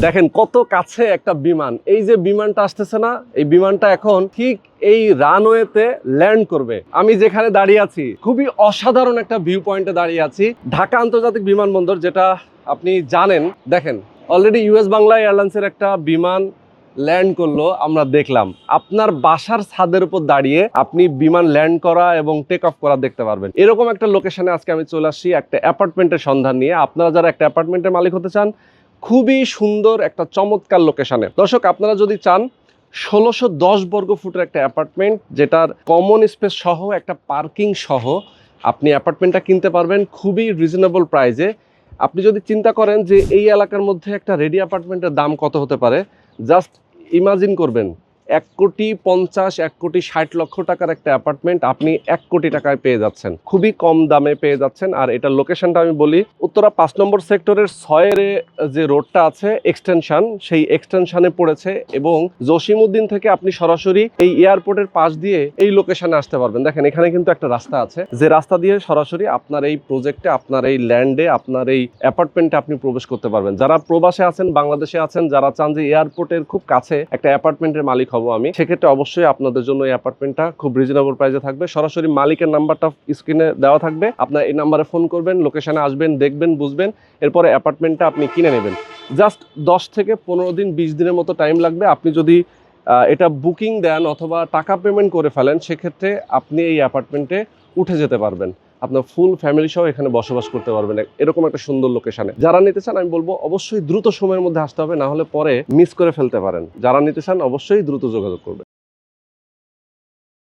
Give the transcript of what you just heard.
দেখেন কত কাছে একটা বিমান, এই যে বিমানটা আসতেছে না, এই বিমানটা এখন ঠিক এই রানওয়েতে ল্যান্ড করবে। আমি যেখানে দাঁড়িয়ে আছি খুবই অসাধারণ একটা ভিউ পয়েন্টে দাঁড়িয়ে আছি, ঢাকা আন্তর্জাতিক বিমানবন্দর, যেটা আপনি জানেন। দেখেন অলরেডি ইউএস বাংলা এয়ারলাইন্সের একটা বিমান ল্যান্ড করলো, আমরা দেখলাম। আপনার বাসার ছাদের উপর দাঁড়িয়ে আপনি বিমান ল্যান্ড করা এবং টেক অফ করা দেখতে পারবেন। এরকম একটা লোকেশনে আজকে আমি চলে আসছি একটা অ্যাপার্টমেন্টের সন্ধান নিয়ে। আপনারা যারা একটা অ্যাপার্টমেন্টের মালিক হতে চান, খুবই সুন্দর একটা চমৎকার লোকেশনে। দর্শক, আপনারা যদি চান 1610 বর্গ ফুটের একটা অ্যাপার্টমেন্ট, যেটার কমন স্পেস সহ একটা পার্কিং সহ আপনি অ্যাপার্টমেন্টটা কিনতে পারবেন খুবই রিজনেবল প্রাইসে। আপনি যদি চিন্তা করেন যে এই এলাকার মধ্যে একটা রেডি অ্যাপার্টমেন্টের দাম কত হতে পারে, জাস্ট ইমাজিন করবেন 1,50,00,000 1,60,00,000 টাকার একটা অ্যাপার্টমেন্ট আপনি 1 কোটি টাকায় পেয়ে যাচ্ছেন, খুবই কম দামে পেয়ে যাচ্ছেন। আর এটার লোকেশনটা আমি বলি, উত্তরা 5 নম্বর সেক্টরের 6 যে রোডটা আছে এক্সটেনশন, সেই এক্সটেনশনে পড়েছে এবং জসিমউদ্দিন থেকে আপনি সরাসরি এই এয়ারপোর্টের পাশ দিয়ে এই লোকেশনে আসতে পারবেন। দেখেন এখানে কিন্তু একটা রাস্তা আছে, যে রাস্তা দিয়ে সরাসরি আপনার এই প্রজেক্টে, আপনার এই ল্যান্ডে, আপনার এই অ্যাপার্টমেন্টে আপনি প্রবেশ করতে পারবেন। যারা প্রবাসে আছেন, বাংলাদেশে আছেন, যারা চান যে এয়ারপোর্টের খুব কাছে একটা অ্যাপার্টমেন্টের মালিক হব আমি, সেক্ষেত্রে অবশ্যই আপনাদের জন্য এই অ্যাপার্টমেন্টটা খুব রিজনেবল প্রাইসে থাকবে। সরাসরি মালিকের নাম্বারটা স্ক্রিনে দেওয়া থাকবে, আপনার এই নাম্বারে ফোন করবেন, লোকেশনে আসবেন, দেখবেন, বুঝবেন, এরপরে অ্যাপার্টমেন্টটা আপনি কিনে নেবেন। জাস্ট 10 থেকে 15 দিন 20 দিনের মতো টাইম লাগবে। আপনি যদি এটা বুকিং দেন অথবা টাকা পেমেন্ট করে ফেলেন, সেক্ষেত্রে আপনি এই অ্যাপার্টমেন্টে উঠে যেতে পারবেন, আপনার ফুল ফ্যামিলি সহ এখানে বসবাস করতে পারবেন এরকম একটা সুন্দর লোকেশনে। যারা নিতে চান আমি বলবো অবশ্যই দ্রুত সময়ের মধ্যে আসতে হবে, না হলে পরে মিস করে ফেলতে পারেন। যারা নিতে চান অবশ্যই দ্রুত যোগাযোগ করবেন।